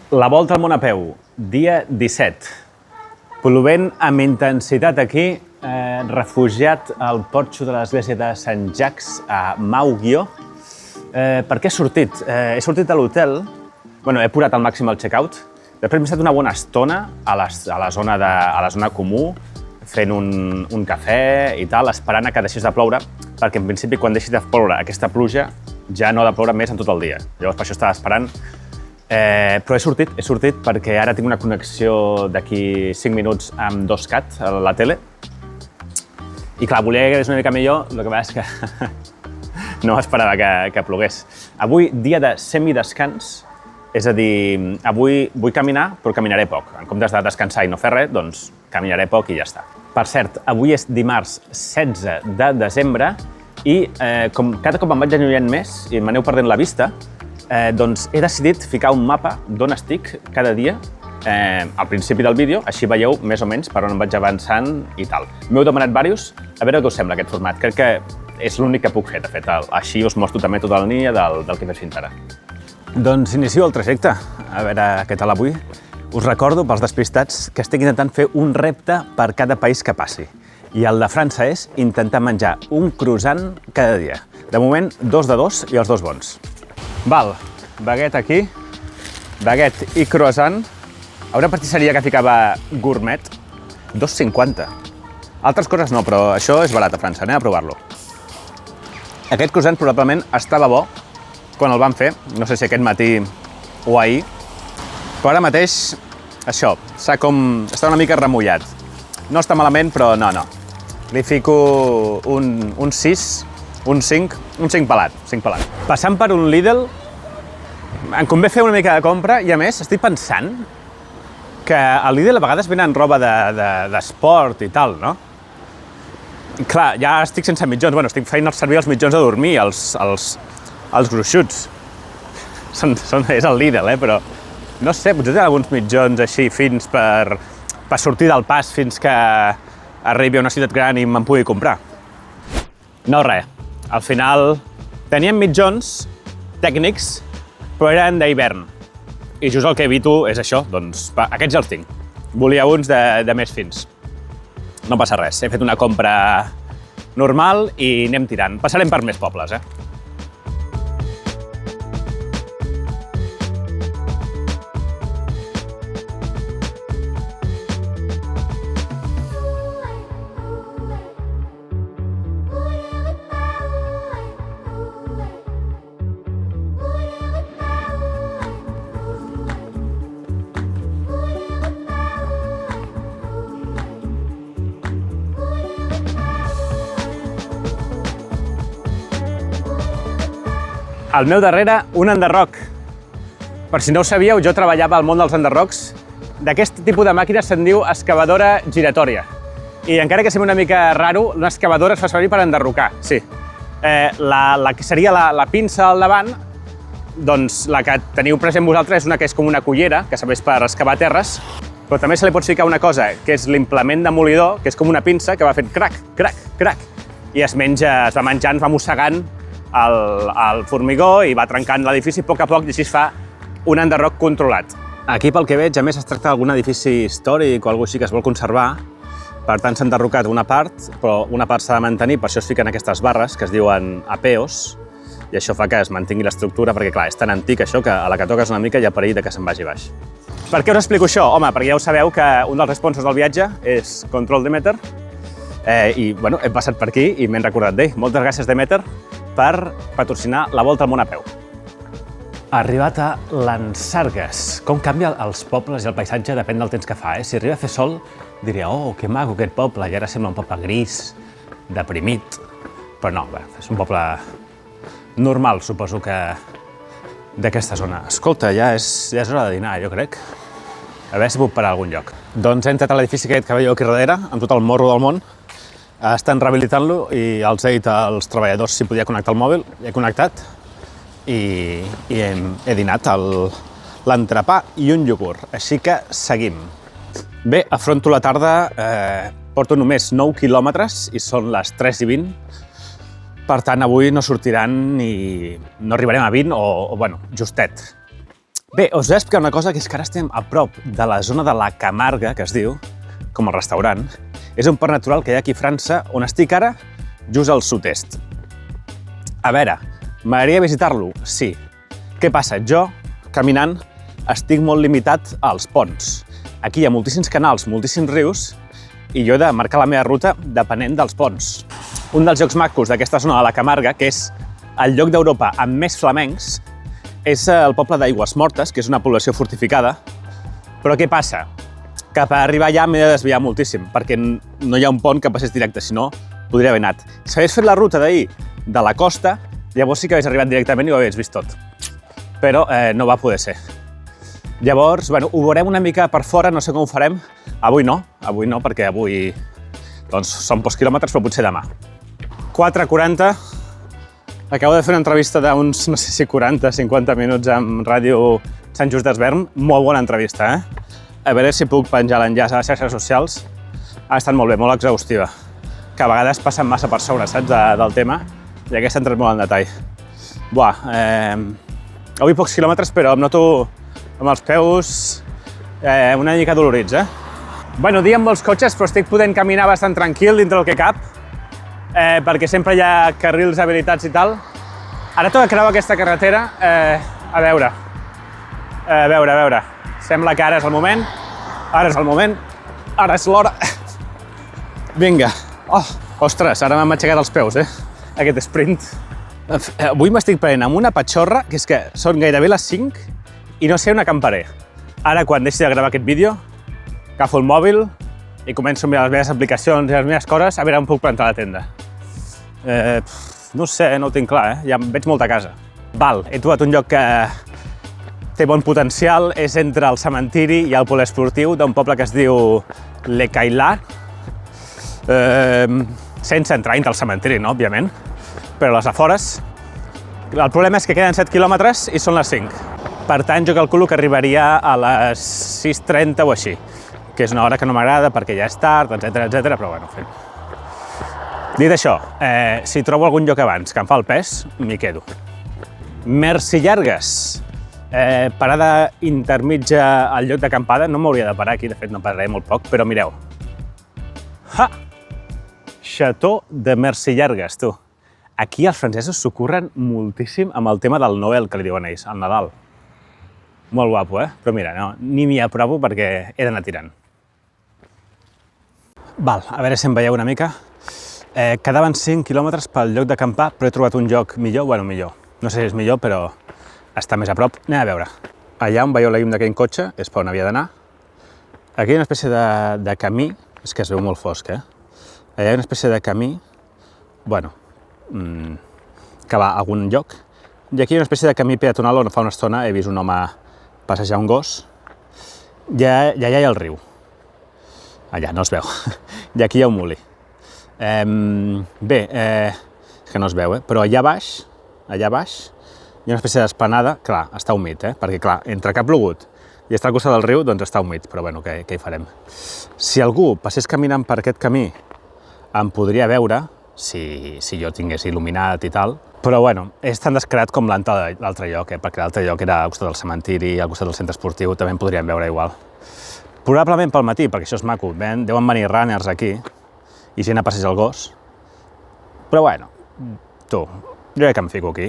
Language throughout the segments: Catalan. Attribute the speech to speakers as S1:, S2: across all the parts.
S1: La volta al món a peu, dia 17. Plovent amb intensitat aquí, refugiat al porxo de l'església de Sant Jacques a Mauguió. Per què he sortit? He sortit de l'hotel, he posat al màxim el check-out, després m'he estat una bona estona a la zona comú, fent un cafè i tal, esperant a que deixés de ploure, perquè en principi quan deixi de ploure aquesta pluja ja no ha de ploure més en tot el dia. Llavors per això estava esperant. Però he sortit perquè ara tinc una connexió d'aquí 5 minuts amb 2Cat a la tele. I clar, volia que hagués una mica millor, el que passa és que no esperava que plogués. Avui, dia de semidescans, és a dir, avui vull caminar, però caminaré poc. En comptes de descansar i no fer res, doncs caminaré poc i ja està. Per cert, avui és dimarts 16 de desembre i com cada cop em vaig allunyant més i m'aneu perdent la vista, doncs he decidit ficar un mapa d'on estic cada dia al principi del vídeo, així veieu més o menys per on em vaig avançant i tal. M'heu demanat diversos, a veure què us sembla aquest format. Crec que és l'únic que puc fer, de fet. Així us mostro també tota la línia del que he fet fins ara. Doncs inicio el trajecte, a veure què tal avui. Us recordo, pels despistats, que estic intentant fer un repte per cada país que passi. I el de França és intentar menjar un croissant cada dia. De moment, 2 de 2 i els 2 bons. Val, baguette aquí, baguette i croissant. A una pastisseria que ficava gourmet, 2,50. Altres coses no, però això és barat a França, anem a provar-lo. Aquest croissant probablement estava bo quan el van fer, no sé si aquest matí o ahir, però ara mateix, això, està una mica remullat. No està malament, però no. Li fico un 6, un 5 pelat. Passant per un Lidl, em convé fer una mica de compra i, a més, estic pensant que al Lidl a vegades venen roba d'esport i tal, no? I clar, ja estic sense mitjons. Estic fent servir els mitjons de dormir, els gruixuts. És el Lidl, però no sé, potser tenen alguns mitjons així fins per sortir del pas fins que arribi a una ciutat gran i me'n pugui comprar. No, res. Al final teníem mitjons tècnics, però eren d'hivern. I just el que evito és això, doncs aquests ja els tinc. Volia uns de més fins. No passa res, he fet una compra normal i anem tirant. Passarem per més pobles, Al meu darrere, un enderroc. Per si no ho sabíeu, jo treballava al món dels enderrocs. D'aquest tipus de màquina se'n diu excavadora giratòria. I encara que sembli una mica raro, una excavadora es fa servir per enderrocar, sí. La que seria la pinça al davant, doncs la que teniu present vosaltres és una que és com una cullera, que serveix per excavar terres, però també se li pot ficar una cosa, que és l'implement demolidor, que és com una pinça que va fent crac, crac, crac, i es va menjant, va mossegant el formigó i va trencant l'edifici a poc, i així es fa un enderroc controlat. Aquí, pel que veig, a més es tracta d'algun edifici històric o alguna cosa així que es vol conservar. Per tant, s'ha enderrocat una part, però una part s'ha de mantenir, per això es fiquen aquestes barres que es diuen apeos, i això fa que es mantingui l'estructura, perquè clar, és tan antic això que a la que toques una mica hi ha perill que se'n vagi baix. Per què us explico això? Home, perquè ja ho sabeu que un dels sponsors del viatge és Control Demeter, i he passat per aquí i m'he recordat d'ell. Moltes gràcies, Demeter, per patrocinar la volta al món a peu. Arribat a Lansargues. Com canvia els pobles i el paisatge depèn del temps que fa, Si arriba a fer sol, diria, oh, que maco aquest poble, i ara sembla un poble gris, deprimit. Però no, és un poble normal, suposo que d'aquesta zona. Escolta, ja és hora de dinar, jo crec. A veure si puc parar a algun lloc. Doncs he entrat a l'edifici aquest que veieu aquí darrere, amb tot el morro del món. Estan rehabilitant-lo i els he dit als treballadors si podia connectar el mòbil. He connectat i he dinat l'entrepà i un iogurt. Així que seguim. Bé, afronto la tarda, porto només 9 quilòmetres i són les 3:20. Per tant, avui no sortiran i no arribarem a 20 o bueno, justet. Bé, us he d'explicar una cosa, que és que ara estem a prop de la zona de la Camarga, que es diu, com el restaurant. És un parc natural que hi ha aquí a França, on estic ara, just al sud-est. A veure, m'agradaria visitar-lo? Sí. Què passa? Jo, caminant, estic molt limitat als ponts. Aquí hi ha moltíssims canals, moltíssims rius, i jo he de marcar la meva ruta depenent dels ponts. Un dels llocs macos d'aquesta zona de la Camarga, que és el lloc d'Europa amb més flamencs, és el poble d'Aigüesmortes, que és una població fortificada. Però què passa? Que per arribar allà m'he de desviar moltíssim, perquè no hi ha un pont que passés directe, si no, podria haver anat. Si hagués fet la ruta d'ahir de la costa, llavors sí que hagués arribat directament i ho hagués vist tot. Però no va poder ser. Llavors, bueno, ho veurem una mica per fora, no sé com ho farem. Avui no, perquè avui doncs, són pocs quilòmetres, però potser demà. 4:40. Acabo de fer una entrevista d'uns, no sé si 40-50 minuts amb Ràdio Sant Just d'Esvern. Molt bona entrevista, A veure si puc penjar l'enllaç a les xarxes socials. Ha estat molt bé, molt exhaustiva. Que a vegades passen massa per sobre, saps, del tema, i aquesta ha entrat molt en detall. Buah, avui pocs quilòmetres, però em noto amb els peus una mica dolorits, Bueno, dia amb molts cotxes, però estic podent caminar bastant tranquil dintre el que cap, perquè sempre hi ha carrils habilitats i tal. Ara toca creuar aquesta carretera, a veure. Sembla que ara és el moment, ara és l'hora. Vinga. Oh, ostres, ara m'han aixecat els peus, aquest sprint. Avui m'estic prenent amb una patxorra, que és que són gairebé les 5 i no sé on acamparé. Ara, quan deixi de gravar aquest vídeo, agafo el mòbil i començo a mirar les meves aplicacions i les meves coses, a veure on puc plantar la tenda. No sé, no ho tinc clar, ja veig molta casa. Val, he trobat un lloc que té bon potencial, és entre el cementiri i el poliesportiu d'un poble que es diu Le Caillar, sense entrar dintre el cementiri, no, òbviament, però a les afores. El problema és que queden 7 quilòmetres i són les 5. Per tant, jo calculo que arribaria a les 6:30 o així, que és una hora que no m'agrada perquè ja és tard, etc, però bueno, en fi. Dit això, si trobo algun lloc abans que em fa el pes, m'hi quedo. Mercillargues. Parada intermitja al lloc d'acampada. No m'hauria de parar aquí, de fet no pararé molt poc, però mireu. Ha! Chateau de Mercillargues, tu. Aquí els francesos s'ho-curren moltíssim amb el tema del Noel, que li diuen ells, el Nadal. Molt guapo, Però mira, no, ni m'hi aprovo perquè he d'anar tirant. Val, a veure si em veieu una mica. Quedaven 5 quilòmetres pel lloc d'acampar, però he trobat un lloc millor, millor. No sé si és millor, però està més a prop. Anem a veure. Allà on veieu la llum d'aquell cotxe és per on havia d'anar. Aquí hi ha una espècie de camí, és que es veu molt fosc, Allà hi ha una espècie de camí, que va a algun lloc. I aquí hi ha una espècie de camí peatonal on fa una estona he vist un home passejar un gos. I allà hi ha el riu. Allà, no es veu. I aquí hi ha un molí. Bé, és que no es veu, però allà baix, hi ha una espècie d'esplanada, clar, està humit, perquè clar, entre que ha plogut i està al costat del riu, doncs està humit, però bueno, què hi farem? Si algú passés caminant per aquest camí, em podria veure, si jo tingués il·luminat i tal, però bueno, és tan descarat com l'altre lloc, perquè l'altre lloc era al costat del cementiri, al costat del centre esportiu, també em podríem veure igual. Probablement pel matí, perquè això és maco, deuen venir runners aquí, i gent a passejar el gos, però bueno, jo crec que em fico aquí,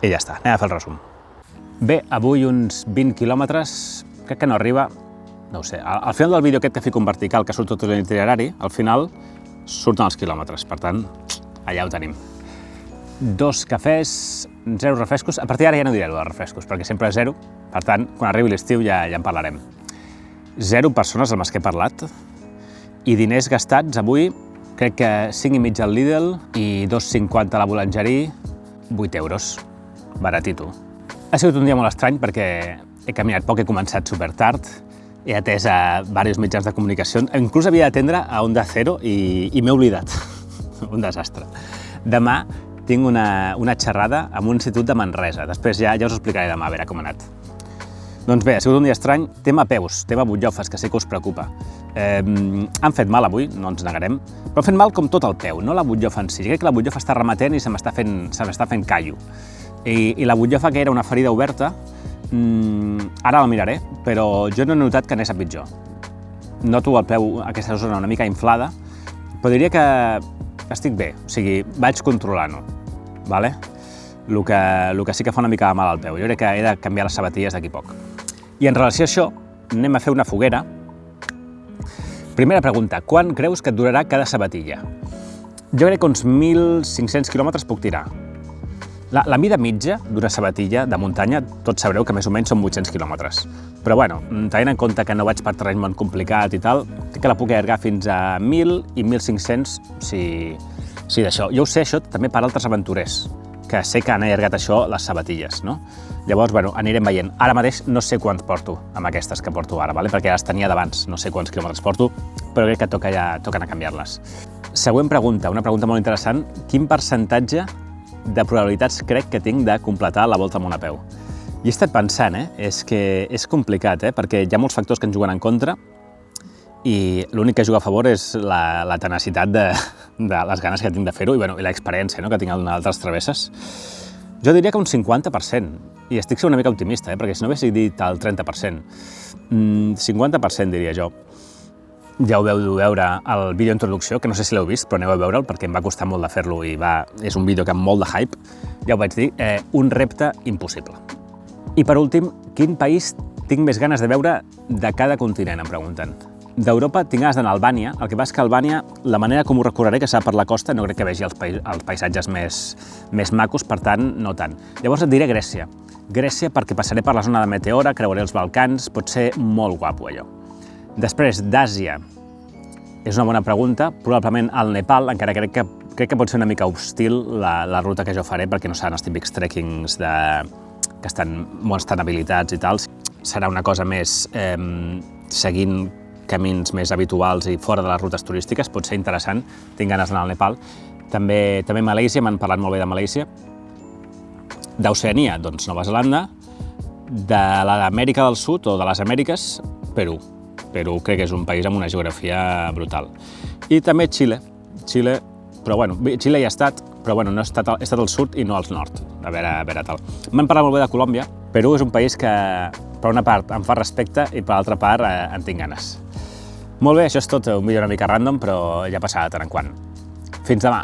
S1: i ja està, anem a fer el resum. Bé, avui uns 20 quilòmetres, crec que no arriba, no ho sé, al final del vídeo aquest que fico en vertical, que surt tot l'itinerari, al final surten els quilòmetres, per tant, allà ho tenim. 2 cafès, 0 refrescos, a partir d'ara ja no diré els refrescos, perquè sempre és 0, per tant, quan arribi l'estiu ja en parlarem. 0 persones amb les que he parlat, i diners gastats avui, crec que 5,5 al Lidl i 2,50 a la boulangerie, 8 euros, baratito. Ha sigut un dia molt estrany perquè he caminat poc, he començat super tard, he atès a diversos mitjans de comunicació, inclús havia d'atendre a Onda Cero i m'he oblidat. Un desastre. Demà tinc una xerrada amb un institut de Manresa, després ja us ho explicaré demà, a veure com ha anat. Doncs bé, ha sigut un dia estrany, tema peus, tema butllofes, que sé que us preocupa. Han fet mal avui, no ens negarem, però han fet mal com tot el peu, no la butllofa en si. Jo crec que la butllofa està remetent i se m'està fent callo. I la butllofa, que era una ferida oberta, Ara el miraré, però jo no he notat que anés a pitjor. Noto el peu, aquesta zona una mica inflada, però diria que estic bé, o sigui, vaig controlant-ho, vale? El que sí que fa una mica de mal al peu. Jo crec que he de canviar les sabatilles d'aquí poc. I en relació a això, anem a fer una foguera. Primera pregunta, quan creus que et durarà cada sabatilla? Jo crec que uns 1.500 quilòmetres puc tirar. La mida mitja d'una sabatilla de muntanya, tots sabreu que més o menys són 800 quilòmetres. Però bueno, tenint en compte que no vaig per terreny molt complicat i tal, crec que la puc allargar fins a 1.000 i 1.500 si d'això. Jo ho sé, això també per altres aventurers, que sé que han allargat això les sabatilles, no? Llavors, bueno, anirem veient. Ara mateix no sé quants porto amb aquestes que porto ara, ¿vale? Perquè les tenia d'abans, no sé quants quilòmetres porto, però crec que toca anar a canviar-les. Següent pregunta, una pregunta molt interessant. Quin percentatge de probabilitats crec que tinc de completar la volta al món a peu? I he estat pensant, és que és complicat, perquè hi ha molts factors que ens juguen en contra i l'únic que juga a favor és la tenacitat de les ganes que tinc de fer-ho i l'experiència que tinc en altres travesses. Jo diria que un 50%, i estic sent una mica optimista, perquè si no hagués dit el 30%, 50% diria jo. Ja ho veu veure al vídeo introducció, que no sé si l'heu vist, però aneu a veure'l perquè em va costar molt de fer-lo i és un vídeo que amb molt de hype. Ja ho vaig dir, un repte impossible. I per últim, quin país tinc més ganes de veure de cada continent, em pregunten. D'Europa tinc ganes d'anar a Albània, el que passa és que Albània, la manera com ho recorreré, que serà per la costa, no crec que vegi els paisatges més macos, per tant, no tant. Llavors et diré Grècia. Grècia perquè passaré per la zona de Meteora, creuaré els Balcans, pot ser molt guapo allò. Després, d'Àsia, és una bona pregunta, probablement al Nepal, encara crec que pot ser una mica hostil la ruta que jo faré, perquè no seran els típics trekkings que estan molt habilitats i tal. Serà una cosa més seguint camins més habituals i fora de les rutes turístiques, pot ser interessant, tinc ganes d'anar al Nepal. També Malàisia, m'han parlat molt bé de Malàisia. D'Oceania, doncs Nova Zelanda. De l'Amèrica del Sud o de les Amèriques, Perú. Perú crec que és un país amb una geografia brutal. I també Xile, però bueno, Xile hi ha estat, però bueno, he estat al sud i no al nord, a veure tal. M'han parlat molt bé de Colòmbia. Perú és un país que per una part em fa respecte i per l'altra part en tinc ganes. Molt bé, això és tot, un vídeo una mica random, però ja passarà de tant en quant. Fins demà!